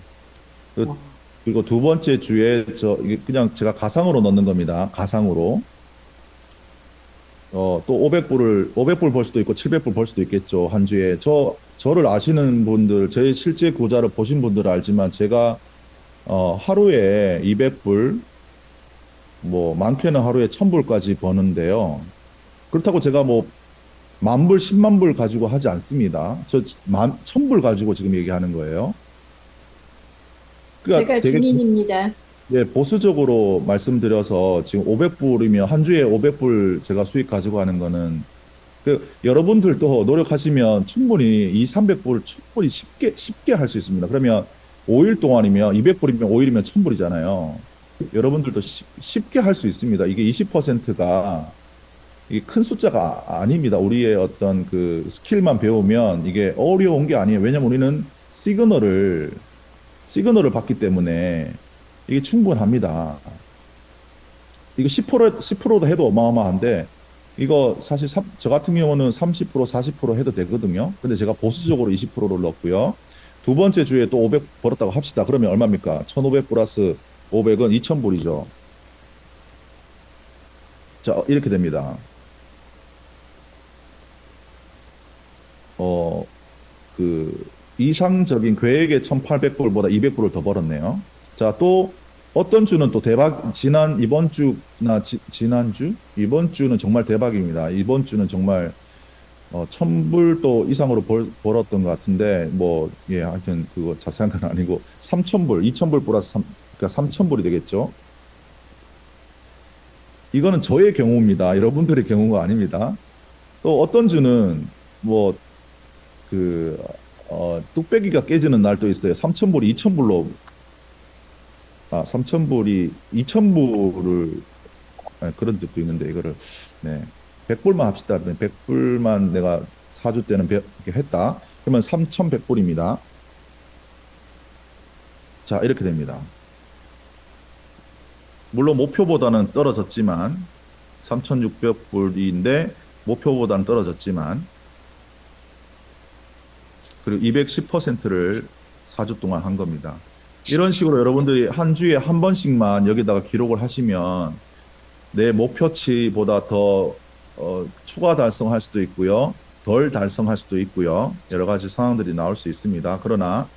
그리고 두 번째 주에 이게 그냥 제가 가상으로 넣는 겁니다. 가상으로. 또 500불 벌 수도 있고 700불 벌 수도 있겠죠. 한 주에. 저를 아시는 분들, 제 실제 구자를 보신 분들은 알지만 제가, 하루에 200불, 뭐, 많게는 하루에 1,000불까지 버는데요. 그렇다고 제가 뭐, 10,000불, 100,000불 가지고 하지 않습니다. 1,000불 가지고 지금 얘기하는 거예요. 그러니까 제가 되게 증인입니다. 예, 보수적으로 말씀드려서 지금 500불이면 한 주에 500불 제가 수익 가지고 하는 거는 여러분들도 노력하시면 충분히 300불 충분히 쉽게 할 수 있습니다. 그러면 5일 동안이면 200불이면 5일이면 1,000불이잖아요. 여러분들도 쉽게 할 수 있습니다. 이게 20%가 이게 큰 숫자가 아닙니다. 우리의 어떤 그 스킬만 배우면 이게 어려운 게 아니에요. 왜냐면 우리는 시그널을 받기 때문에 이게 충분합니다. 이거 10%도 해도 어마어마한데, 이거 사실 저 같은 경우는 30%, 40% 해도 되거든요. 근데 제가 보수적으로 20%를 넣었고요. 두 번째 주에 또 500 벌었다고 합시다. 그러면 얼마입니까? 1,500 플러스 500은 2,000불이죠. 자, 이렇게 됩니다. 이상적인 계획의 1,800불보다 200불을 더 벌었네요. 자, 또 어떤 주는 또 이번 주나 지난주? 이번 주는 정말 대박입니다. 이번 주는 정말 1,000불 또 이상으로 벌었던 것 같은데, 뭐, 예, 하여튼 그거 자세한 건 아니고, 3,000불, 2,000불 플러스 그러니까 3,000불이 되겠죠. 이거는 저의 경우입니다. 여러분들의 경우가 아닙니다. 또 어떤 주는 뭐, 뚝배기가 깨지는 날도 있어요. 3,000불이 2,000불로, 3,000불이 2,000불을, 그런 적도 있는데, 이거를, 네. 100불만 합시다. 100불만 내가 4주 때는 이렇게 했다. 그러면 3,100불입니다. 자, 이렇게 됩니다. 물론 목표보다는 떨어졌지만, 3,600불인데, 목표보다는 떨어졌지만, 그리고 210%를 4주 동안 한 겁니다. 이런 식으로 여러분들이 한 주에 한 번씩만 여기다가 기록을 하시면 내 목표치보다 더 초과 달성할 수도 있고요. 덜 달성할 수도 있고요. 여러 가지 상황들이 나올 수 있습니다. 그러나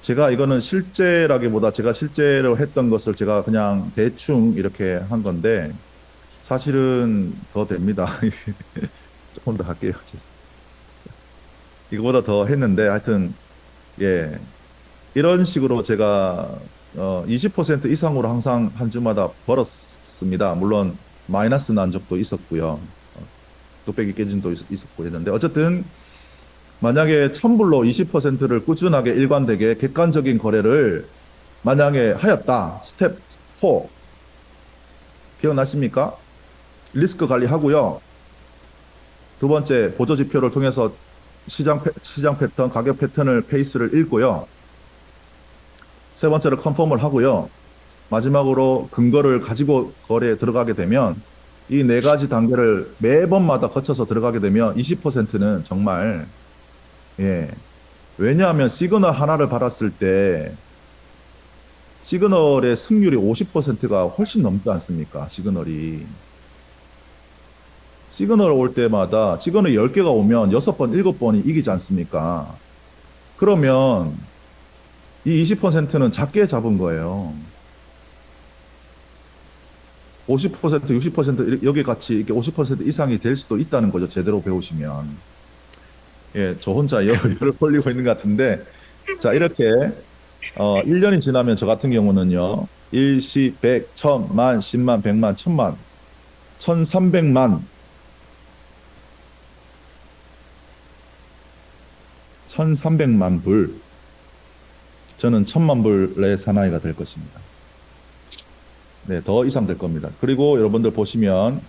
제가 이거는 실제라기보다 제가 실제로 했던 것을 제가 그냥 대충 이렇게 한 건데 사실은 더 됩니다. 조금 더 할게요. 이거보다 더 했는데 하여튼 예 이런 식으로 제가 20% 이상으로 항상 한 주마다 벌었습니다. 물론 마이너스 난 적도 있었고요. 뚝배기 깨진 적도 있었고 했는데 어쨌든 만약에 1000불로 20%를 꾸준하게 일관되게 객관적인 거래를 만약에 하였다. 스텝 4. 기억나십니까? 리스크 관리하고요. 두 번째, 보조 지표를 통해서 시장 패턴, 가격 패턴을 페이스를 읽고요. 세 번째로 컨펌을 하고요. 마지막으로 근거를 가지고 거래에 들어가게 되면 이 네 가지 단계를 매번마다 거쳐서 들어가게 되면 20%는 정말 예. 왜냐하면 시그널 하나를 받았을 때 시그널의 승률이 50%가 훨씬 넘지 않습니까? 시그널이. 시그널 올 때마다 시그널 10개가 오면 6번, 7번이 이기지 않습니까? 그러면 이 20%는 작게 잡은 거예요. 50%, 60% 여기 같이 이렇게 50% 이상이 될 수도 있다는 거죠. 제대로 배우시면. 예, 저 혼자 열을 벌리고 있는 것 같은데, 자, 이렇게, 1년이 지나면 저 같은 경우는요, 일시, 100, 1000, 만, 10만, 100만, 1000만, 1300만, 1300만 불, 저는 1000만 불의 사나이가 될 것입니다. 네, 더 이상 될 겁니다. 그리고 여러분들 보시면,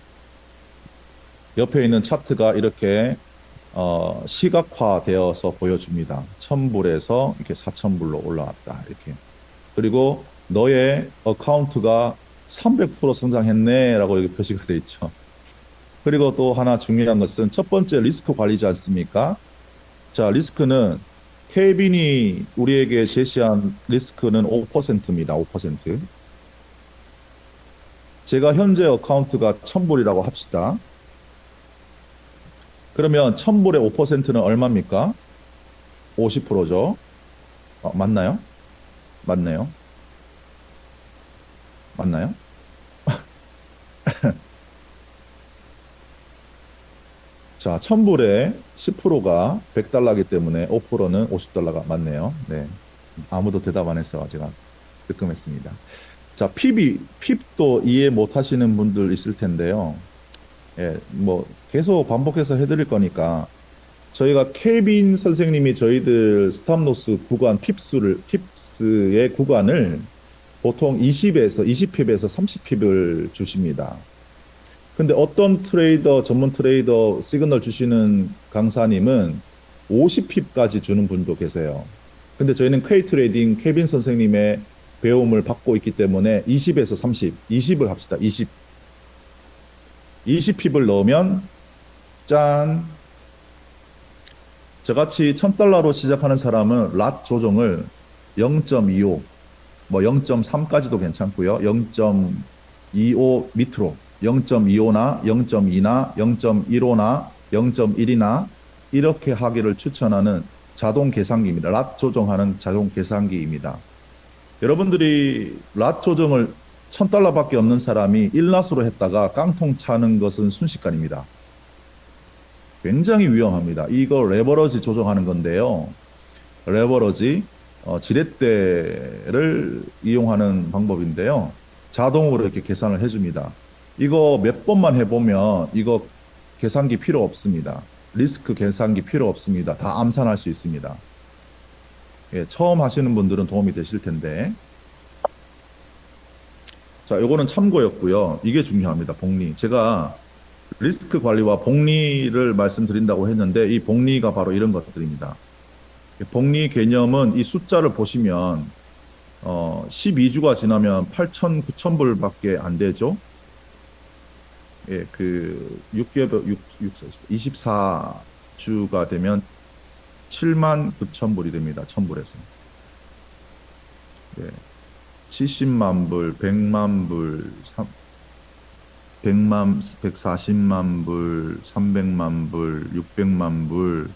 옆에 있는 차트가 이렇게 시각화되어서 보여줍니다. 1000불에서 이렇게 4000불로 올라왔다. 이렇게. 그리고 너의 어카운트가 300% 성장했네. 라고 이렇게 표시가 되어 있죠. 그리고 또 하나 중요한 것은 첫 번째 리스크 관리지 않습니까? 자, 리스크는 케빈이 우리에게 제시한 리스크는 5%입니다. 5%. 제가 현재 어카운트가 1000불이라고 합시다. 그러면 1000불의 5%는 얼마입니까? 50%죠. 맞나요? 맞네요. 맞나요? 자, 1000불에 10%가 100달러이기 때문에 5%는 50달러가 맞네요. 네. 아무도 대답 안 해서 제가 뜨끔했습니다. 자, 핍도 이해 못 하시는 분들 있을 텐데요. 예, 뭐, 계속 반복해서 해드릴 거니까, 저희가 케빈 선생님이 저희들 스탑로스 구간, 핍스의 구간을 보통 20핍에서 30핍을 주십니다. 근데 어떤 트레이더, 전문 트레이더 시그널 주시는 강사님은 50핍까지 주는 분도 계세요. 근데 저희는 K 트레이딩 케빈 선생님의 배움을 받고 있기 때문에 20에서 30, 20을 합시다. 20핍을 넣으면 짠. 저같이 1000달러로 시작하는 사람은 랏 조정을 0.25, 뭐 0.3까지도 괜찮고요. 0.25 밑으로 0.25나 0.2나 0.15나 0.1이나 이렇게 하기를 추천하는 자동 계산기입니다. 랏 조정하는 자동 계산기입니다. 여러분들이 랏 조정을 1000달러밖에 없는 사람이 1랏으로 했다가 깡통 차는 것은 순식간입니다. 굉장히 위험합니다. 이거 레버러지 조정하는 건데요. 레버러지 지렛대를 이용하는 방법인데요. 자동으로 이렇게 계산을 해줍니다. 이거 몇 번만 해보면 이거 계산기 필요 없습니다. 리스크 계산기 필요 없습니다. 다 암산할 수 있습니다. 예, 처음 하시는 분들은 도움이 되실 텐데. 자, 요거는 참고였고요. 이게 중요합니다. 복리. 제가 리스크 관리와 복리를 말씀드린다고 했는데 이 복리가 바로 이런 것들입니다. 복리 개념은 이 숫자를 보시면 12주가 지나면 8,000, 9,000불밖에 안 되죠. 예, 그 6개월 24주가 되면 79,000불이 됩니다. 1000불에서. 예. 70만 불, 100만 불, 140만 불, 300만 불, 600만 불,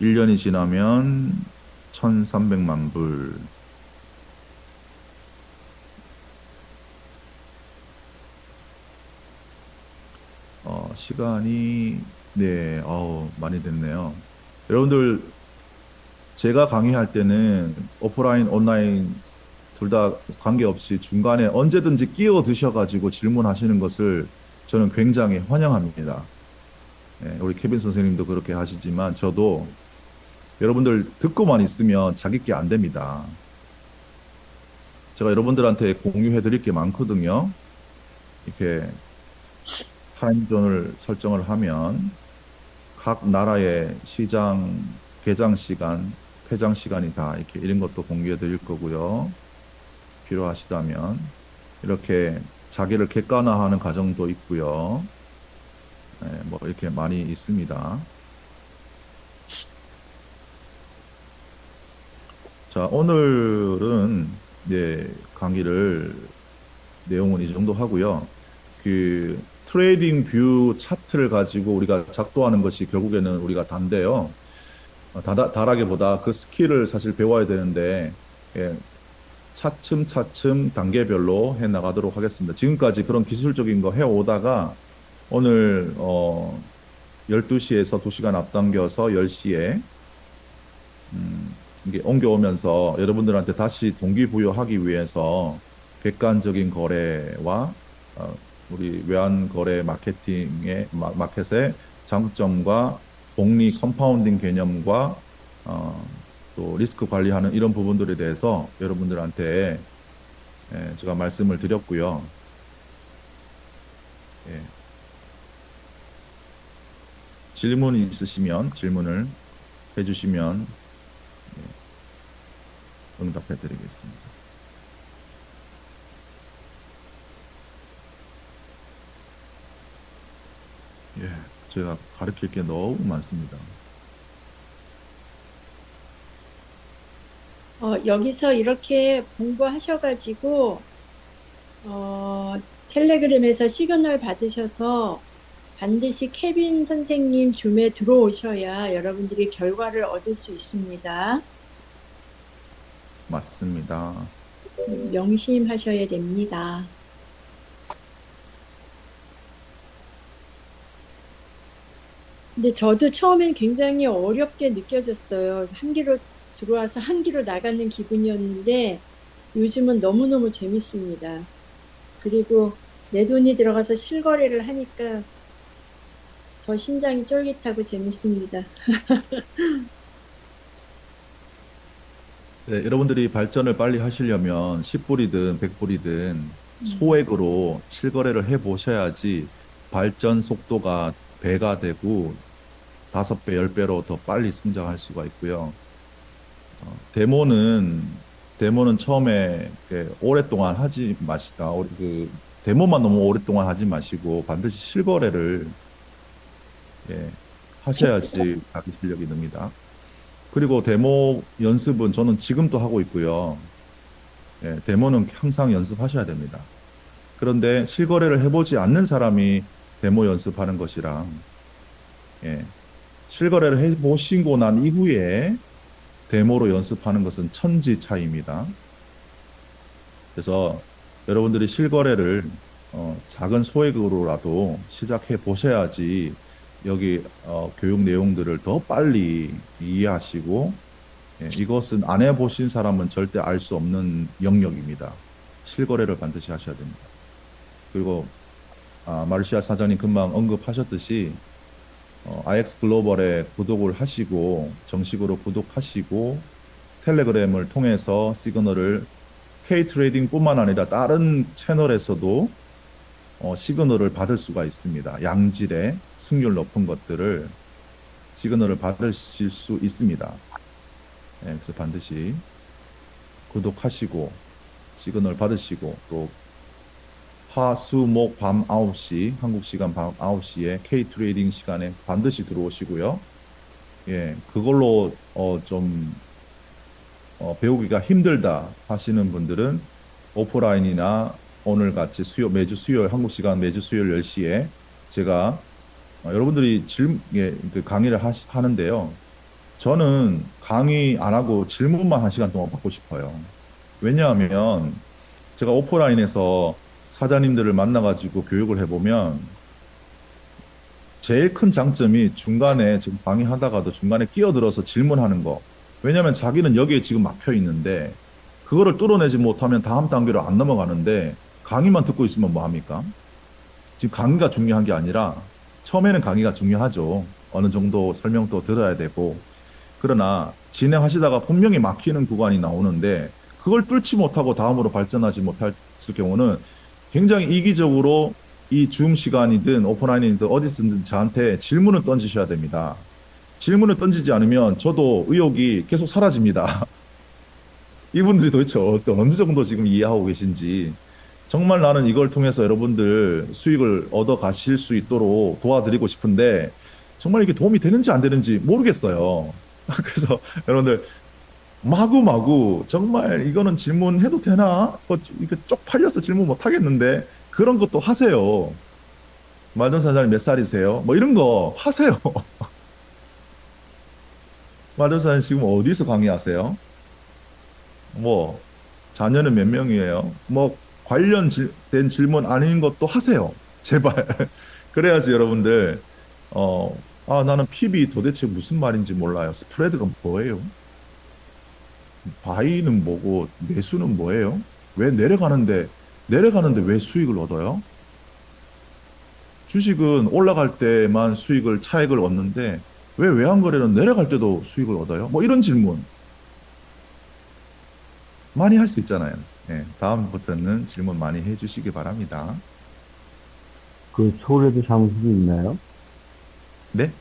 1년이 지나면 1300만 불. 시간이, 네, 많이 됐네요. 여러분들, 제가 강의할 때는 오프라인, 온라인 둘 다 관계없이 중간에 언제든지 끼어 드셔가지고 질문하시는 것을 저는 굉장히 환영합니다. 예, 우리 케빈 선생님도 그렇게 하시지만 저도 여러분들 듣고만 있으면 자기 게 안 됩니다. 제가 여러분들한테 공유해 드릴 게 많거든요. 이렇게 타임존을 설정을 하면 각 나라의 시장 개장 시간, 폐장 시간이 다 이렇게 이런 것도 공유해 드릴 거고요. 필요하시다면 이렇게 자기를 객관화하는 과정도 있고요. 네, 뭐 이렇게 많이 있습니다. 자, 오늘은 강의를 내용은 이 정도 하고요. 그 트레이딩 뷰 차트를 가지고 우리가 작도하는 것이 결국에는 우리가 다인데요. 다라기보다 그 스킬을 사실 배워야 되는데 차츰차츰 단계별로 해 나가도록 하겠습니다. 지금까지 그런 기술적인 거 해오다가 오늘 12시에서 2시간 앞당겨서 10시에 이게 옮겨오면서 여러분들한테 다시 동기부여하기 위해서 객관적인 거래와 우리 외환 거래 마케팅의 마켓의 장점과 복리 컴파운딩 개념과 또 리스크 관리하는 이런 부분들에 대해서 여러분들한테 제가 말씀을 드렸고요. 예. 질문이 있으시면 질문을 해주시면 응답해 드리겠습니다. 예, 제가 가르칠 게 너무 많습니다. 여기서 이렇게 공부하셔가지고 텔레그램에서 시그널 받으셔서 반드시 케빈 선생님 줌에 들어오셔야 여러분들이 결과를 얻을 수 있습니다. 맞습니다. 명심하셔야 됩니다. 근데 저도 처음엔 굉장히 어렵게 느껴졌어요. 한 기로 들어와서 한 기로 나가는 기분이었는데 요즘은 너무너무 재밌습니다. 그리고 내 돈이 들어가서 실거래를 하니까 더 심장이 쫄깃하고 재밌습니다. 네, 여러분들이 발전을 빨리 하시려면 10불이든 100불이든 소액으로 실거래를 해 보셔야지 발전 속도가 배가 되고 5배, 10배로 더 빨리 성장할 수가 있고요. 데모는 처음에 오랫동안 하지 마시다. 데모만 너무 오랫동안 하지 마시고 반드시 실거래를 하셔야지 자기 실력이 늡니다. 그리고 데모 연습은 저는 지금도 하고 있고요. 데모는 항상 연습하셔야 됩니다. 그런데 실거래를 해보지 않는 사람이 데모 연습하는 것이랑 실거래를 해보시고 난 이후에 데모로 연습하는 것은 천지 차이입니다. 그래서 여러분들이 실거래를 작은 소액으로라도 시작해 보셔야지 여기 교육 내용들을 더 빨리 이해하시고 이것은 안 해보신 사람은 절대 알 수 없는 영역입니다. 실거래를 반드시 하셔야 됩니다. 그리고 마르시아 사장님 금방 언급하셨듯이 IX 글로벌에 구독을 하시고 정식으로 구독하시고 텔레그램을 통해서 시그널을 K-트레이딩뿐만 아니라 다른 채널에서도 시그널을 받을 수가 있습니다. 양질의 승률 높은 것들을 시그널을 받으실 수 있습니다. 그래서 반드시 구독하시고 시그널 받으시고 또 화수목 밤 9시 한국 시간 밤 9시에 K-트레이딩 시간에 반드시 들어오시고요. 그걸로 좀 배우기가 힘들다 하시는 분들은 오프라인이나 오늘 같이 매주 수요일 한국 시간 매주 수요일 10시에 제가 여러분들이 그 강의를 하는데요. 저는 강의 안 하고 질문만 1시간 동안 받고 싶어요. 왜냐하면 제가 오프라인에서 사장님들을 만나가지고 교육을 해보면 제일 큰 장점이 중간에 지금 강의하다가도 중간에 끼어들어서 질문하는 거. 왜냐하면 자기는 여기에 지금 막혀 있는데 그거를 뚫어내지 못하면 다음 단계로 안 넘어가는데 강의만 듣고 있으면 뭐 합니까? 지금 강의가 중요한 게 아니라 처음에는 강의가 중요하죠. 어느 정도 설명도 들어야 되고 그러나 진행하시다가 분명히 막히는 구간이 나오는데 그걸 뚫지 못하고 다음으로 발전하지 못했을 경우는 굉장히 이기적으로 이 줌 시간이든 오프라인이든 어디서든 저한테 질문을 던지셔야 됩니다. 질문을 던지지 않으면 저도 의욕이 계속 사라집니다. 이분들이 도대체 어느 정도 지금 이해하고 계신지 정말 나는 이걸 통해서 여러분들 수익을 얻어 가실 수 있도록 도와드리고 싶은데 정말 이게 도움이 되는지 안 되는지 모르겠어요. 그래서 여러분들 마구마구 정말 이거는 질문해도 되나? 이거 쪽팔려서 질문 못 하겠는데 그런 것도 하세요. 말던 사장님 몇 살이세요? 뭐 이런 거 하세요. 말던 사장님 지금 어디서 강의하세요? 뭐 자녀는 몇 명이에요? 뭐 관련된 질문 아닌 것도 하세요. 제발. 그래야지 여러분들 나는 PB 도대체 무슨 말인지 몰라요. 스프레드가 뭐예요? 바이는 뭐고 매수는 뭐예요? 왜 내려가는데 왜 수익을 얻어요? 주식은 올라갈 때만 차익을 얻는데 왜 외환거래는 내려갈 때도 수익을 얻어요? 뭐 이런 질문 많이 할 수 있잖아요. 예, 다음부터는 질문 많이 해주시기 바랍니다. 그 서울에도 사무실이 있나요? 네?